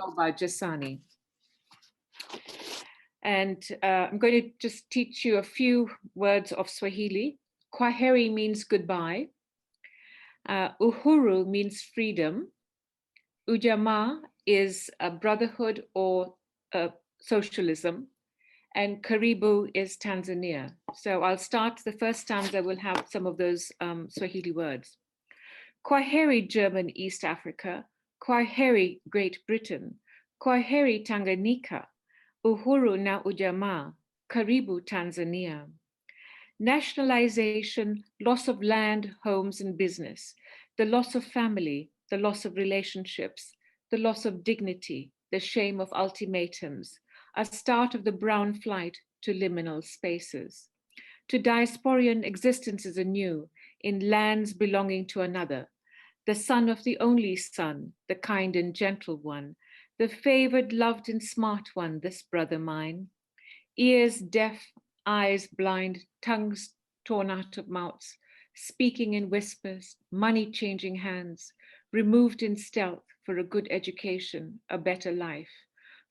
Toba Jasani. And I'm going to just teach you a few words of Swahili. Kwaheri means goodbye. Uhuru means freedom. Ujamaa is a brotherhood or socialism. And Karibu is Tanzania. So I'll start the first stanza, we'll have some of those Swahili words. Kwaheri, German East Africa. Kwaheri, Great Britain. Kwaheri, Tanganyika. Uhuru na Ujamaa. Karibu, Tanzania. Nationalization, loss of land, homes, and business, the loss of family, the loss of relationships, the loss of dignity, the shame of ultimatums, a start of the brown flight to liminal spaces, to diasporian existences anew in lands belonging to another, the son of the only son, the kind and gentle one, the favored, loved, and smart one, this brother mine, ears deaf, eyes blind, tongues torn out of mouths, speaking in whispers, money changing hands, removed in stealth for a good education, a better life,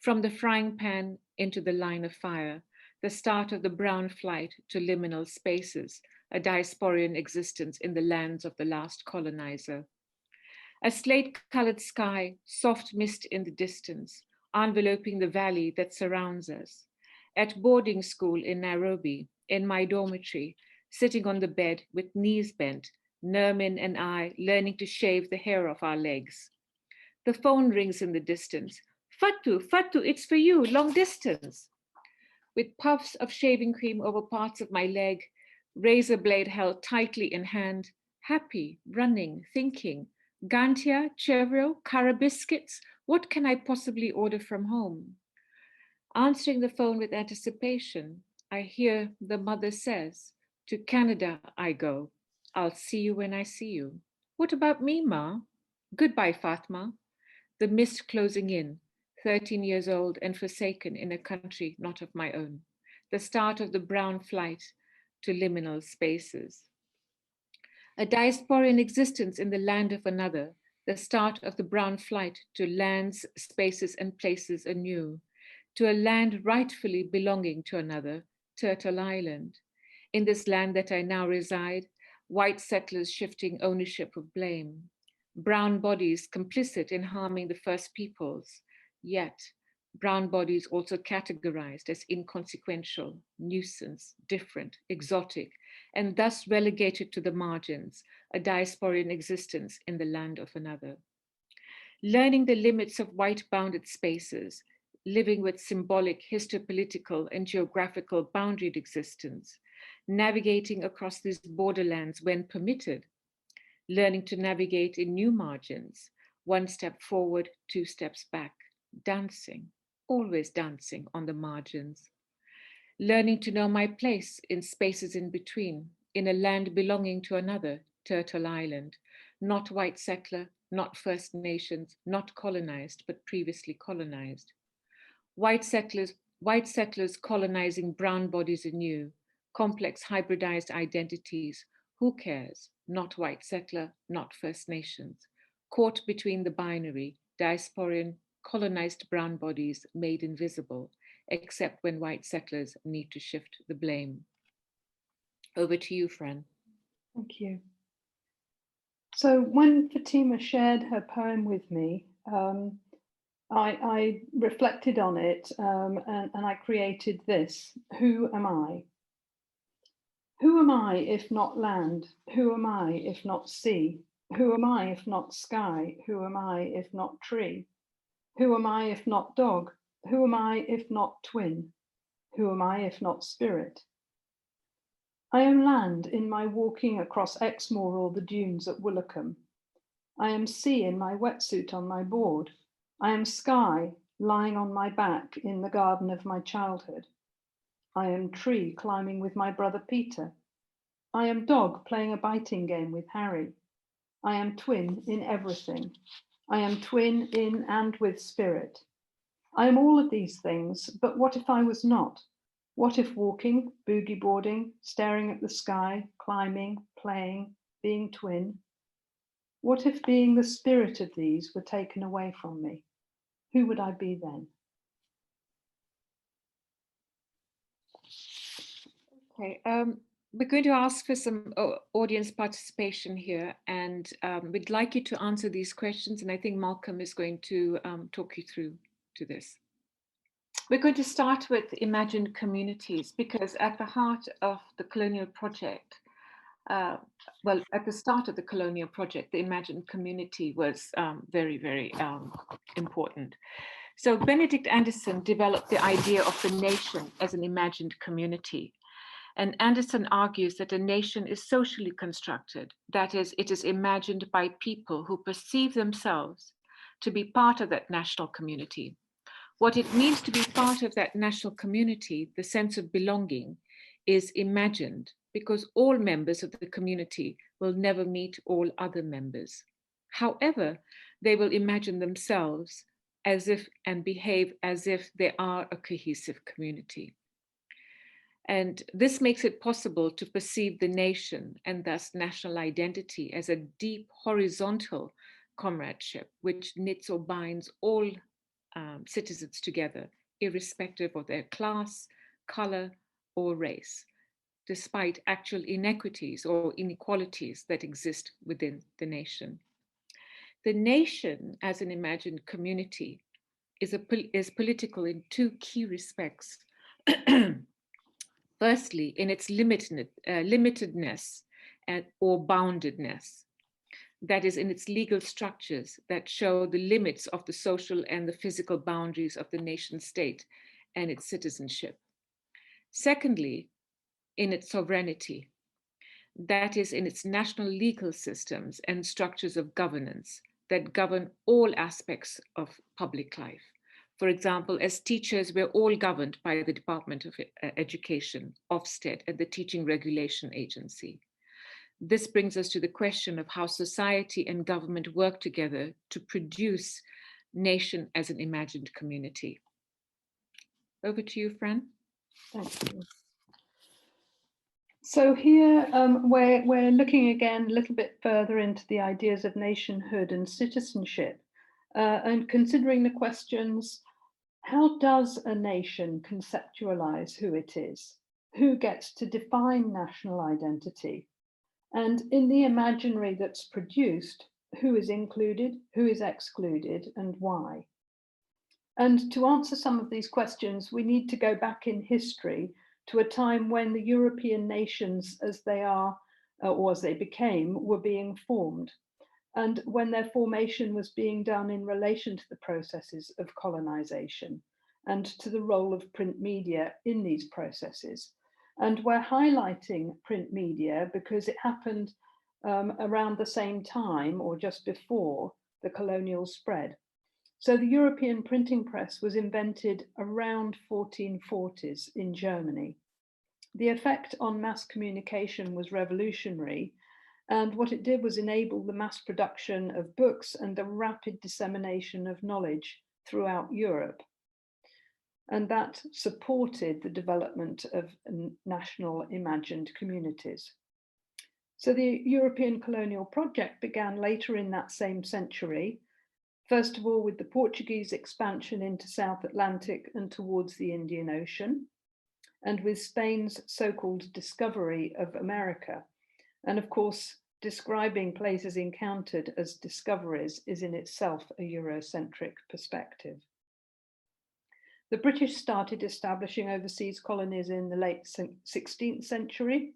from the frying pan into the line of fire, the start of the brown flight to liminal spaces, a diasporian existence in the lands of the last colonizer. A slate-colored sky, soft mist in the distance, enveloping the valley that surrounds us. At boarding school in Nairobi, in my dormitory, sitting on the bed with knees bent, Nermin and I learning to shave the hair off our legs. The phone rings in the distance. Fatu, Fatu, it's for you, long distance. With puffs of shaving cream over parts of my leg, razor blade held tightly in hand, happy, running, thinking, Gantia, Chevro, Cara biscuits, what can I possibly order from home? Answering the phone with anticipation, I hear the mother says, to Canada I go. I'll see you when I see you. What about me, Ma? Goodbye, Fatma. The mist closing in, 13 years old and forsaken in a country not of my own. The start of the brown flight to liminal spaces. A diasporian existence in the land of another, the start of the brown flight to lands, spaces, and places anew, to a land rightfully belonging to another, Turtle Island. In this land that I now reside, white settlers shifting ownership of blame, brown bodies complicit in harming the first peoples, yet brown bodies also categorized as inconsequential, nuisance, different, exotic, and thus relegated to the margins, a diasporian existence in the land of another. Learning the limits of white-bounded spaces, living with symbolic, histopolitical, and geographical boundaried existence, navigating across these borderlands when permitted, learning to navigate in new margins, one step forward, two steps back, dancing, always dancing on the margins, learning to know my place in spaces in between, in a land belonging to another, Turtle Island, not white settler, not First Nations, not colonized, but previously colonized. White settlers colonizing brown bodies anew, complex hybridized identities. Who cares? Not white settler, not First Nations. Caught between the binary, diasporian, colonized brown bodies made invisible, except when white settlers need to shift the blame. Over to you, Fran. Thank you. So when Fatima shared her poem with me, I reflected on it and I created this. Who am I? Who am I if not land? Who am I if not sea? Who am I if not sky? Who am I if not tree? Who am I if not dog? Who am I if not twin? Who am I if not spirit? I am land in my walking across Exmoor or the dunes at Woolacombe. I am sea in my wetsuit on my board. I am sky lying on my back in the garden of my childhood. I am tree climbing with my brother Peter. I am dog playing a biting game with Harry. I am twin in everything. I am twin in and with spirit. I am all of these things, but what if I was not? What if walking, boogie boarding, staring at the sky, climbing, playing, being twin? What if being the spirit of these were taken away from me? who would I be then? Okay, we're going to ask for some audience participation here, and we'd like you to answer these questions, and I think Malcolm is going to talk you through to this. We're going to start with imagined communities, because at the heart of the Colonial Project, well, at the start of the Colonial Project, the imagined community was very, very important. So Benedict Anderson developed the idea of the nation as an imagined community. And Anderson argues that a nation is socially constructed, that is, it is imagined by people who perceive themselves to be part of that national community. What it means to be part of that national community, the sense of belonging, is imagined because all members of the community will never meet all other members. However, they will imagine themselves as if and behave as if they are a cohesive community. And this makes it possible to perceive the nation and thus national identity as a deep horizontal comradeship, which knits or binds all citizens together, irrespective of their class, color, or race, despite actual inequities or inequalities that exist within the nation. The nation as an imagined community is political in two key respects. Firstly, in its limitedness or boundedness, that is, in its legal structures that show the limits of the social and the physical boundaries of the nation state and its citizenship. Secondly, in its sovereignty, that is, in its national legal systems and structures of governance that govern all aspects of public life. For example, as teachers, we're all governed by the Department of Education, Ofsted, and the Teaching Regulation Agency. This brings us to the question of how society and government work together to produce nation as an imagined community. Over to you, Fran. Thank you. So here we're looking again a little bit further into the ideas of nationhood and citizenship, and considering the questions: how does a nation conceptualize who it is? Who gets to define national identity? And in the imaginary that's produced, who is included, who is excluded, and why? And to answer some of these questions, we need to go back in history to a time when the European nations, as they are, or as they became, were being formed, and when their formation was being done in relation to the processes of colonization and to the role of print media in these processes. And we're highlighting print media because it happened around the same time or just before the colonial spread. So the European printing press was invented around 1440s in Germany. The effect on mass communication was revolutionary, and what it did was enable the mass production of books and the rapid dissemination of knowledge throughout Europe. And that supported the development of national imagined communities. So the European Colonial Project began later in that same century, first of all with the Portuguese expansion into South Atlantic and towards the Indian Ocean, and with Spain's so-called discovery of America. And of course, describing places encountered as discoveries is in itself a Eurocentric perspective. The British started establishing overseas colonies in the late 16th century,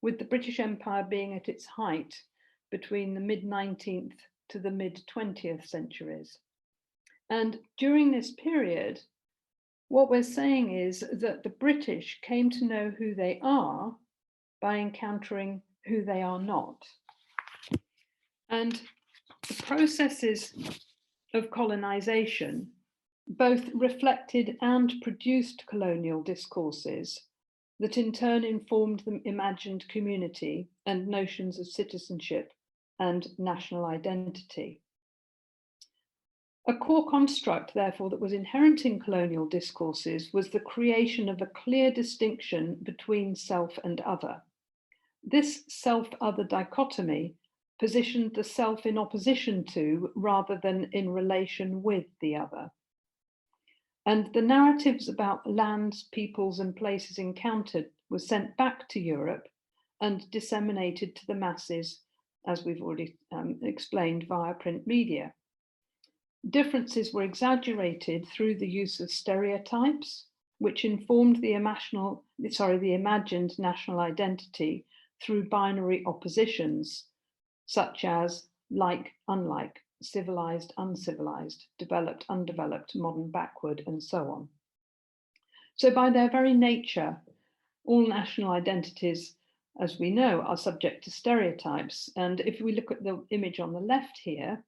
with the British Empire being at its height between the mid-19th to the mid-20th centuries. And during this period, what we're saying is that the British came to know who they are by encountering who they are not. And the processes of colonization both reflected and produced colonial discourses that in turn informed the imagined community and notions of citizenship and national identity. A core construct, therefore, that was inherent in colonial discourses was the creation of a clear distinction between self and other. This self-other dichotomy positioned the self in opposition to rather than in relation with the other. And the narratives about lands, peoples, and places encountered were sent back to Europe and disseminated to the masses, as we've already explained, via print media. Differences were exaggerated through the use of stereotypes, which informed the imagined national identity through binary oppositions, such as like, unlike, civilized, uncivilized, developed, undeveloped, modern, backward, and so on. So by their very nature, all national identities, as we know, are subject to stereotypes. And if we look at the image on the left here,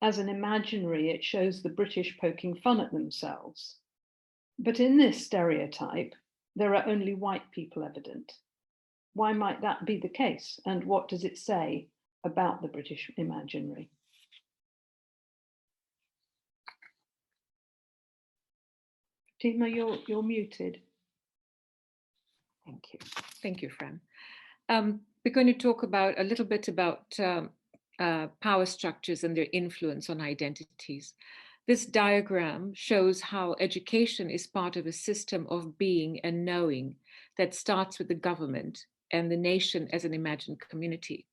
as an imaginary, it shows the British poking fun at themselves. But in this stereotype, there are only white people evident. Why might that be the case? And what does it say about the British imaginary? Fatima, you're muted. Thank you. Thank you, Fran. We're going to talk a little bit about power structures and their influence on identities. This diagram shows how education is part of a system of being and knowing that starts with the government and the nation as an imagined community,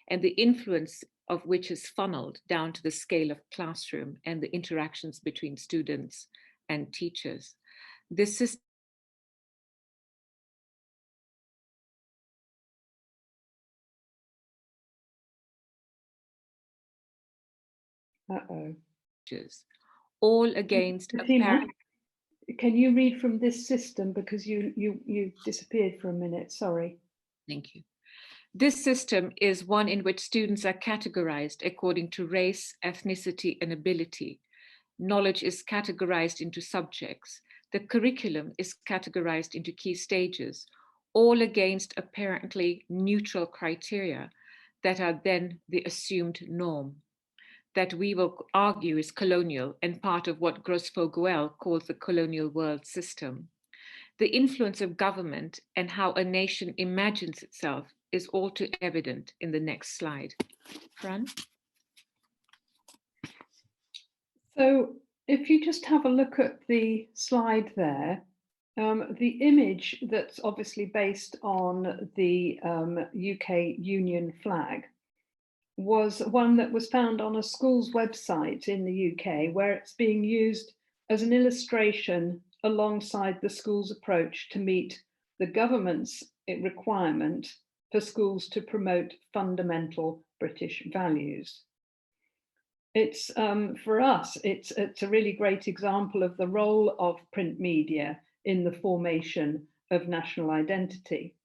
and the influence of which is funneled down to the scale of classroom and the interactions between students and teachers. This system all against Fatima, can you read from this system, because you disappeared for a minute, sorry. Thank you. This system is one in which students are categorized according to race, ethnicity, and ability. Knowledge is categorized into subjects. The curriculum is categorized into key stages, all against apparently neutral criteria that are then the assumed norm, that we will argue is colonial and part of what Gros-Fauguel calls the colonial world system. The influence of government and how a nation imagines itself is all too evident in the next slide. Fran? So if you just have a look at the slide there, the image that's obviously based on the UK Union flag was one that was found on a school's website in the UK, where it's being used as an illustration alongside the school's approach to meet the government's requirement for schools to promote fundamental British values. It's for us, it's a really great example of the role of print media in the formation of national identity.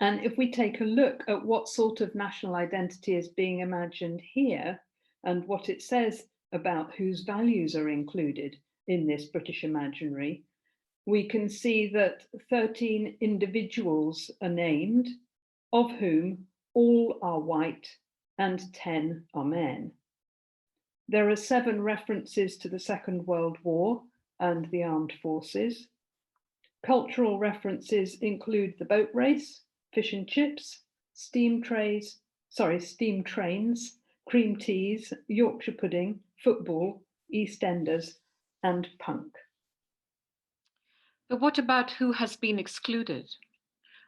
And if we take a look at what sort of national identity is being imagined here and what it says about whose values are included in this British imaginary, we can see that 13 individuals are named, of whom all are white and 10 are men. There are 7 references to the Second World War and the armed forces. Cultural references include the boat race, fish and chips, steam trains, cream teas, Yorkshire pudding, football, EastEnders, and punk. But what about who has been excluded?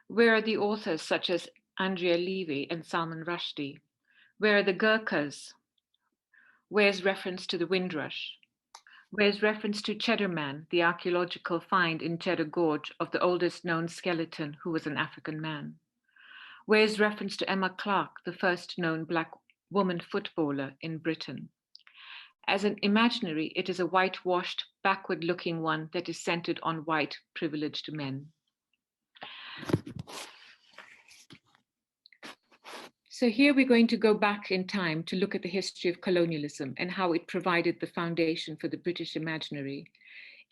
Where are the authors such as Andrea Levy and Salman Rushdie? Where are the Gurkhas? Where's reference to the Windrush? Where's reference to Cheddar Man, the archaeological find in Cheddar Gorge of the oldest known skeleton who was an African man? Where's reference to Emma Clark, the first known Black woman footballer in Britain? As an imaginary, it is a whitewashed, backward-looking one that is centered on white, privileged men. So here we're going to go back in time to look at the history of colonialism and how it provided the foundation for the British imaginary.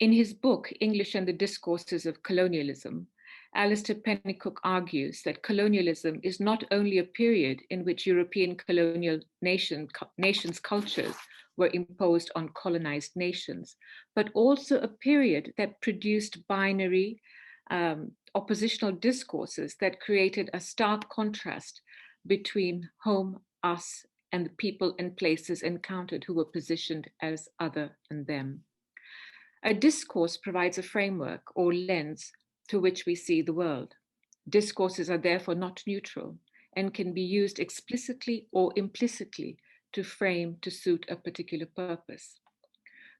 In his book, English and the Discourses of Colonialism, Alistair Pennycook argues that colonialism is not only a period in which European colonial nations' cultures were imposed on colonized nations, but also a period that produced binary oppositional discourses that created a stark contrast between home, us, and the people and places encountered who were positioned as other and them. A discourse provides a framework or lens through which we see the world. Discourses are therefore not neutral and can be used explicitly or implicitly to frame to suit a particular purpose.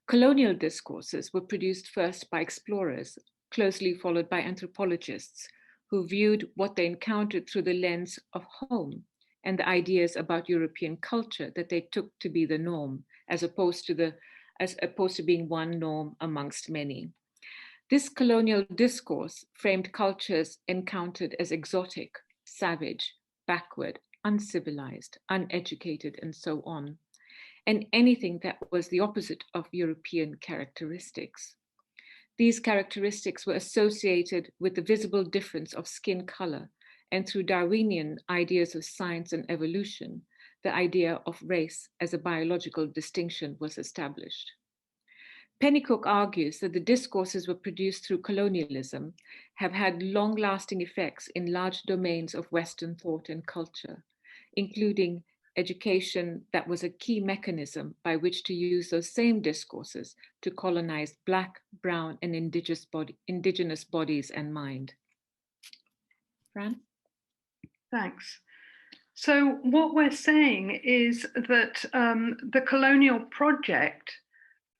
Colonial discourses were produced first by explorers, closely followed by anthropologists, who viewed what they encountered through the lens of home and the ideas about European culture that they took to be the norm, as opposed to being one norm amongst many. This colonial discourse framed cultures encountered as exotic, savage, backward, uncivilized, uneducated, and so on, and anything that was the opposite of European characteristics. These characteristics were associated with the visible difference of skin color, and through Darwinian ideas of science and evolution, the idea of race as a biological distinction was established. Pennycook argues that the discourses were produced through colonialism have had long-lasting effects in large domains of Western thought and culture, including education that was a key mechanism by which to use those same discourses to colonize Black, Brown, and indigenous bodies and mind. Fran? Thanks. So what we're saying is that the colonial project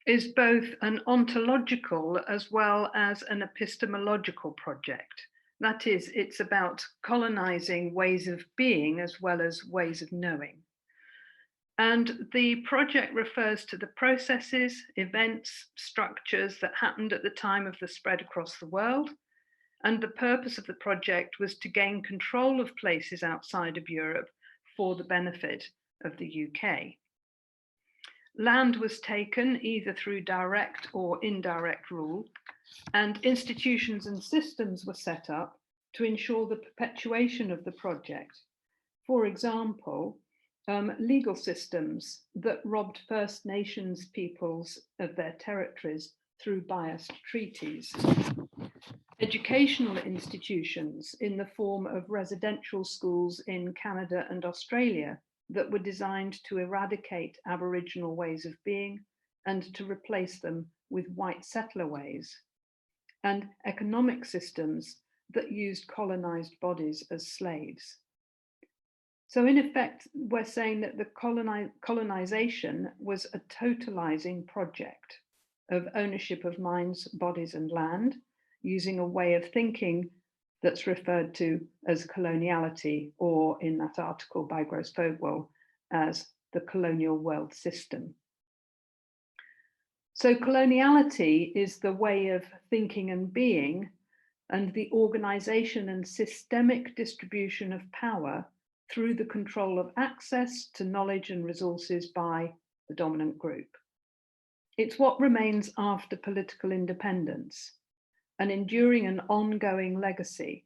is both an ontological as well as an epistemological project. That is, it's about colonizing ways of being as well as ways of knowing. And the project refers to the processes, events, structures that happened at the time of the spread across the world. And the purpose of the project was to gain control of places outside of Europe for the benefit of the UK. Land was taken either through direct or indirect rule, and institutions and systems were set up to ensure the perpetuation of the project. For example, legal systems that robbed First Nations peoples of their territories through biased treaties. Educational institutions in the form of residential schools in Canada and Australia that were designed to eradicate Aboriginal ways of being and to replace them with white settler ways, and economic systems that used colonized bodies as slaves. So in effect, we're saying that the colonization was a totalizing project of ownership of minds, bodies, and land, using a way of thinking that's referred to as coloniality, or in that article by Gross-Fogel, as the colonial world system. So coloniality is the way of thinking and being, and the organization and systemic distribution of power through the control of access to knowledge and resources by the dominant group. It's what remains after political independence, an enduring and ongoing legacy,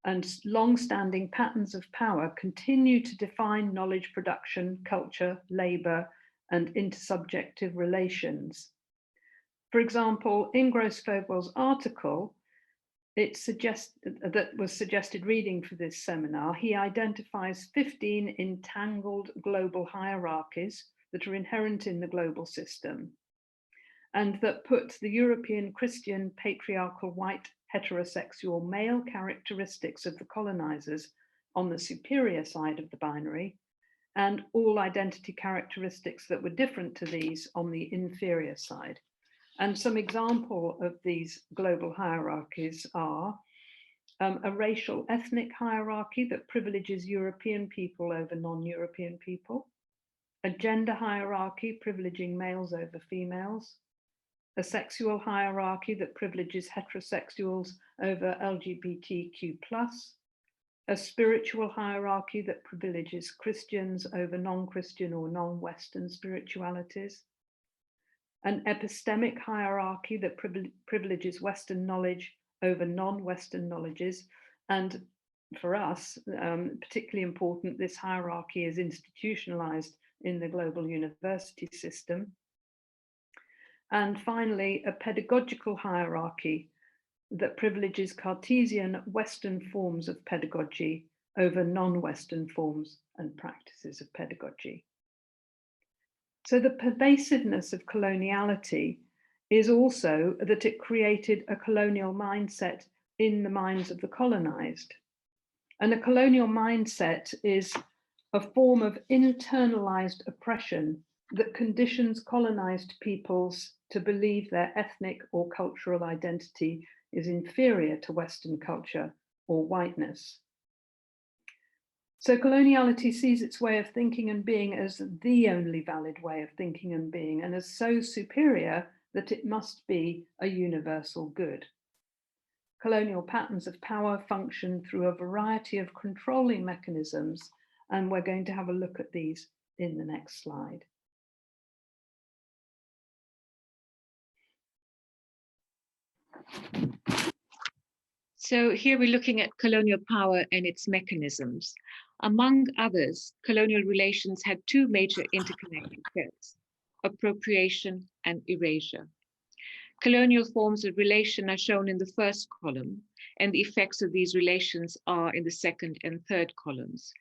and long-standing patterns of power continue to define knowledge production, culture, labor, and intersubjective relations. For example, in Gross-Fogel's article, that was suggested reading for this seminar, he identifies 15 entangled global hierarchies that are inherent in the global system, and that put the European Christian patriarchal white heterosexual male characteristics of the colonizers on the superior side of the binary, and all identity characteristics that were different to these on the inferior side. And some example of these global hierarchies are a racial ethnic hierarchy that privileges European people over non-European people, a gender hierarchy privileging males over females, a sexual hierarchy that privileges heterosexuals over LGBTQ+, a spiritual hierarchy that privileges Christians over non-Christian or non-Western spiritualities, an epistemic hierarchy that privileges Western knowledge over non-Western knowledges. And for us, particularly important, this hierarchy is institutionalized in the global university system. And finally, a pedagogical hierarchy that privileges Cartesian Western forms of pedagogy over non-Western forms and practices of pedagogy. So the pervasiveness of coloniality is also that it created a colonial mindset in the minds of the colonized. And a colonial mindset is a form of internalized oppression that conditions colonized peoples to believe their ethnic or cultural identity is inferior to Western culture or whiteness. So coloniality sees its way of thinking and being as the only valid way of thinking and being, and as so superior that it must be a universal good. Colonial patterns of power function through a variety of controlling mechanisms, and we're going to have a look at these in the next slide. So here we're looking at colonial power and its mechanisms. Among others, colonial relations had two major interconnected sets: appropriation and erasure. Colonial forms of relation are shown in the first column, and the effects of these relations are in the second and third columns.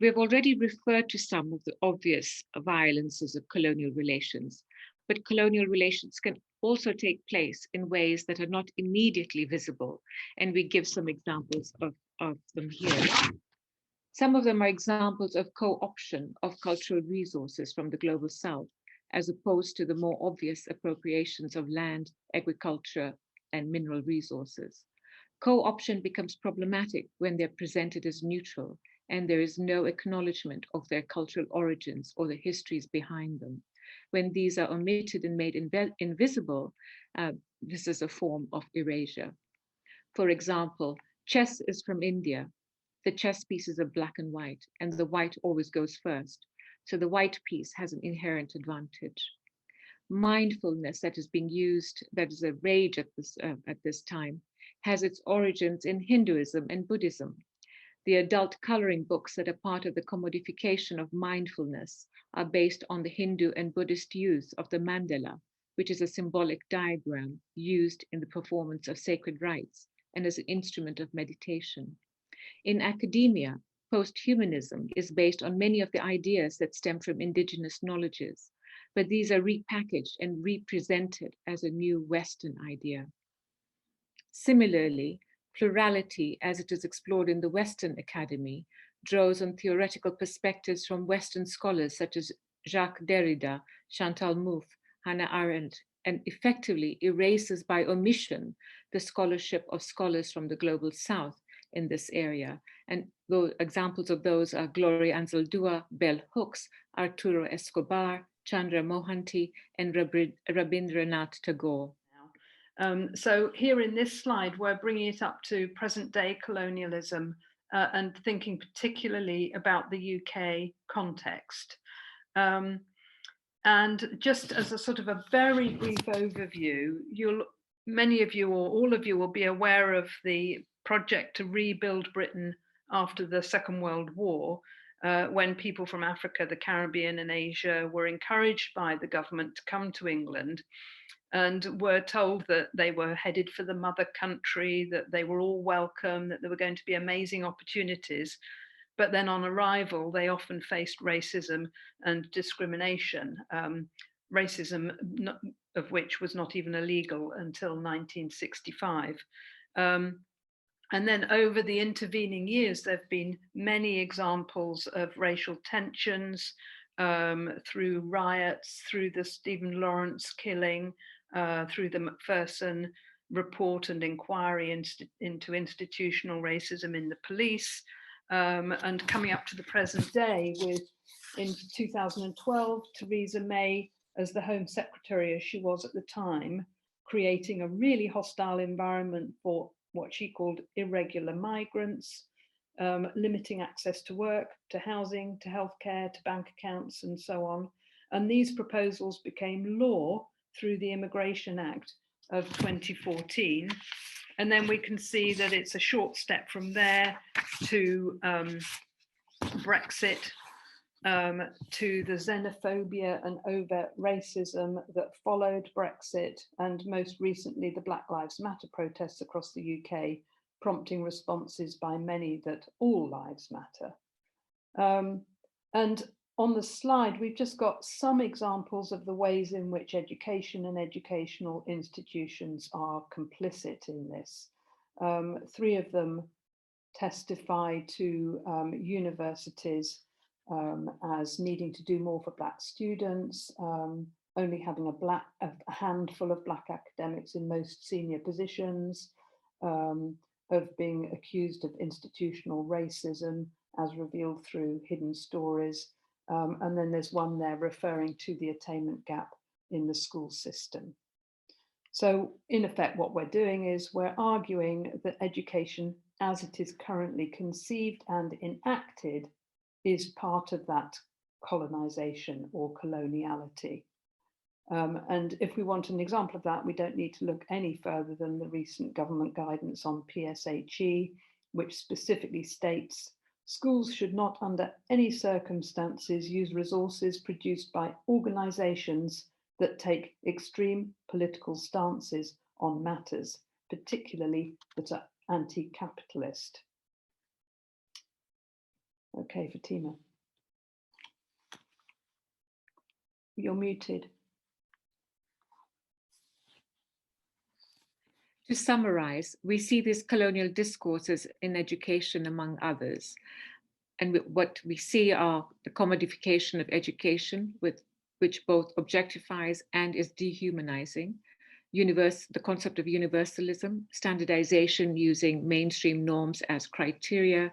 We have already referred to some of the obvious violences of colonial relations, but colonial relations can also take place in ways that are not immediately visible, and we give some examples of them here. Some of them are examples of co-option of cultural resources from the global south, as opposed to the more obvious appropriations of land, agriculture, and mineral resources. Co-option becomes problematic when they're presented as neutral and there is no acknowledgement of their cultural origins or the histories behind them. When these are omitted and made invisible, this is a form of erasure. For example, chess is from India. The chess pieces are black and white, and the white always goes first. So the white piece has an inherent advantage. Mindfulness that is being used, that is a rage at this time, has its origins in Hinduism and Buddhism. The adult coloring books that are part of the commodification of mindfulness are based on the Hindu and Buddhist use of the mandala, which is a symbolic diagram used in the performance of sacred rites and as an instrument of meditation. In academia, post-humanism is based on many of the ideas that stem from indigenous knowledges, but these are repackaged and represented as a new Western idea. Similarly, plurality, as it is explored in the Western academy, draws on theoretical perspectives from Western scholars such as Jacques Derrida, Chantal Mouffe, Hannah Arendt, and effectively erases by omission the scholarship of scholars from the global south in this area. And examples of those are Gloria Anzaldúa, Bell Hooks, Arturo Escobar, Chandra Mohanty, and Rabindranath Tagore. So here in this slide, we're bringing it up to present day colonialism and thinking particularly about the UK context. And just as a sort of a very brief overview, many of you or all of you will be aware of the project to rebuild Britain after the Second World War, when people from Africa, the Caribbean and Asia were encouraged by the government to come to England and were told that they were headed for the mother country, that they were all welcome, that there were going to be amazing opportunities. But then on arrival, they often faced racism and discrimination, racism of which was not even illegal until 1965. And then over the intervening years, there have been many examples of racial tensions through riots, through the Stephen Lawrence killing, through the Macpherson report and inquiry into institutional racism in the police, and coming up to the present day with, in 2012, Theresa May as the Home Secretary, as she was at the time, creating a really hostile environment for what she called irregular migrants, limiting access to work, to housing, to healthcare, to bank accounts, and so on. And these proposals became law through the Immigration Act of 2014. And then we can see that it's a short step from there to Brexit, to the xenophobia and overt racism that followed Brexit, and most recently the Black Lives Matter protests across the UK, prompting responses by many that all lives matter. And on the slide, we've just got some examples of the ways in which education and educational institutions are complicit in this. 3 of them testify to universities as needing to do more for Black students, only having a handful of Black academics in most senior positions, of being accused of institutional racism as revealed through hidden stories. And then there's one there referring to the attainment gap in the school system. So in effect, what we're doing is we're arguing that education as it is currently conceived and enacted is part of that colonization or coloniality. And if we want an example of that, we don't need to look any further than the recent government guidance on PSHE, which specifically states schools should not under any circumstances use resources produced by organizations that take extreme political stances on matters, particularly that are anti-capitalist. Okay, Fatima. You're muted. To summarize, we see these colonial discourses in education, among others. And what we see are the commodification of education, which both objectifies and is dehumanizing, the concept of universalism, standardization using mainstream norms as criteria,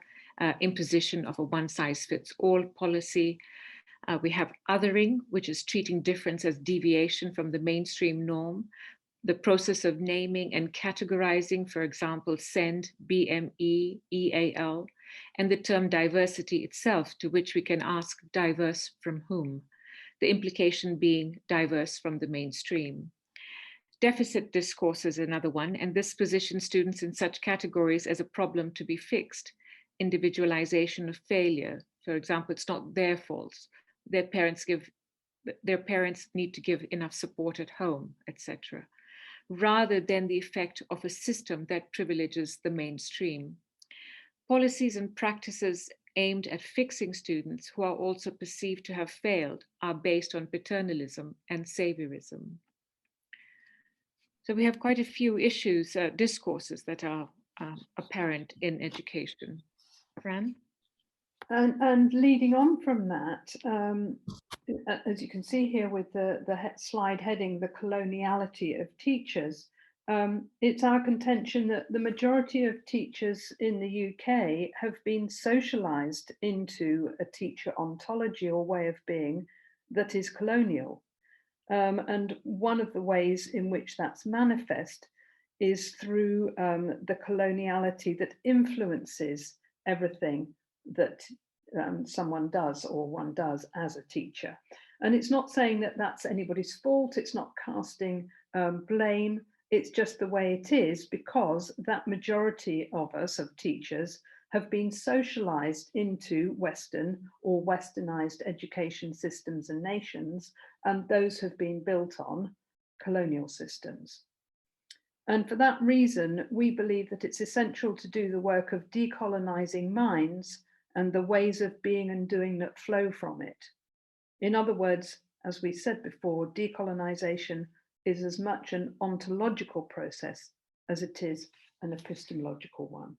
imposition of a one-size-fits-all policy. We have othering, which is treating difference as deviation from the mainstream norm. The process of naming and categorizing, for example, SEND, BME, EAL, and the term diversity itself, to which we can ask diverse from whom, the implication being diverse from the mainstream. Deficit discourse is another one, and this positions students in such categories as a problem to be fixed. Individualization of failure, for example, it's not their fault. Their parents need to give enough support at home, etc., rather than the effect of a system that privileges the mainstream. Policies and practices aimed at fixing students who are also perceived to have failed are based on paternalism and saviorism. So we have quite a few issues, discourses that are apparent in education. Fran? And leading on from that, as you can see here with the slide heading, the coloniality of teachers, it's our contention that the majority of teachers in the UK have been socialized into a teacher ontology or way of being that is colonial. And one of the ways in which that's manifest is through the coloniality that influences everything that someone does or one does as a teacher. And it's not saying that that's anybody's fault, it's not casting blame, it's just the way it is, because that majority of us, of teachers, have been socialized into Western or Westernized education systems and nations, and those have been built on colonial systems. And for that reason, we believe that it's essential to do the work of decolonizing minds and the ways of being and doing that flow from it. In other words, as we said before, decolonization is as much an ontological process as it is an epistemological one.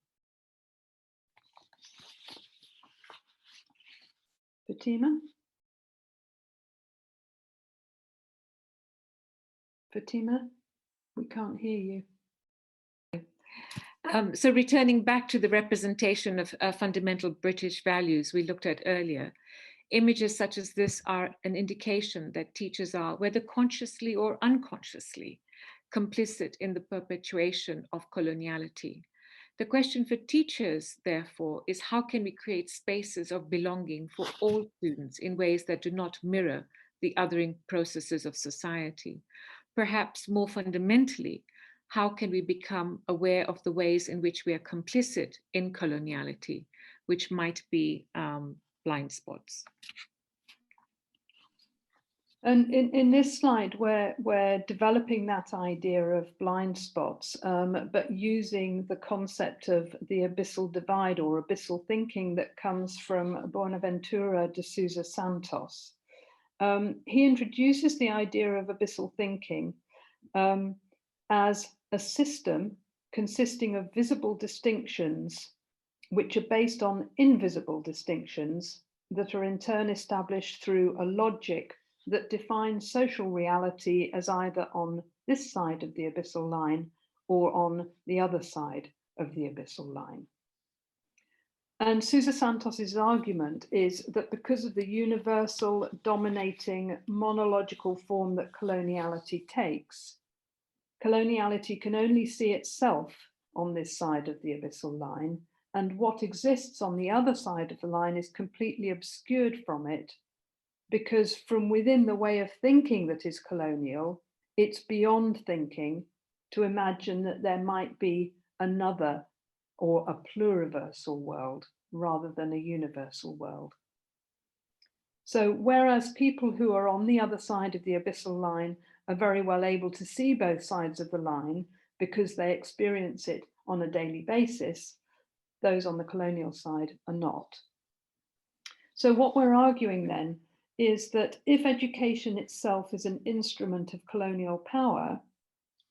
Fatima? Fatima, we can't hear you. So returning back to the representation of fundamental British values we looked at earlier, images such as this are an indication that teachers are, whether consciously or unconsciously, complicit in the perpetuation of coloniality. The question for teachers, therefore, is how can we create spaces of belonging for all students in ways that do not mirror the othering processes of society? Perhaps more fundamentally, how can we become aware of the ways in which we are complicit in coloniality, which might be blind spots? And in this slide, we're developing that idea of blind spots, but using the concept of the abyssal divide or abyssal thinking that comes from Bonaventura de Sousa Santos. He introduces the idea of abyssal thinking as a system consisting of visible distinctions which are based on invisible distinctions that are in turn established through a logic that defines social reality as either on this side of the abyssal line or on the other side of the abyssal line. And Sousa Santos's argument is that because of the universal, dominating, monological form that coloniality takes, coloniality can only see itself on this side of the abyssal line, and what exists on the other side of the line is completely obscured from it, because from within the way of thinking that is colonial, it's beyond thinking to imagine that there might be another or a pluriversal world rather than a universal world. So whereas people who are on the other side of the abyssal line are very well able to see both sides of the line because they experience it on a daily basis, those on the colonial side are not. So what we're arguing then is that if education itself is an instrument of colonial power,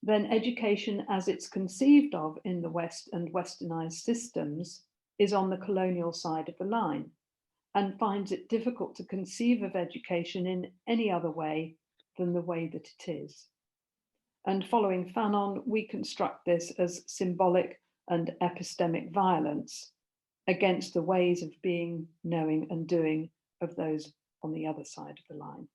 then education as it's conceived of in the West and westernized systems is on the colonial side of the line, and finds it difficult to conceive of education in any other way than the way that it is. And following Fanon, we construct this as symbolic and epistemic violence against the ways of being, knowing, and doing of those on the other side of the line.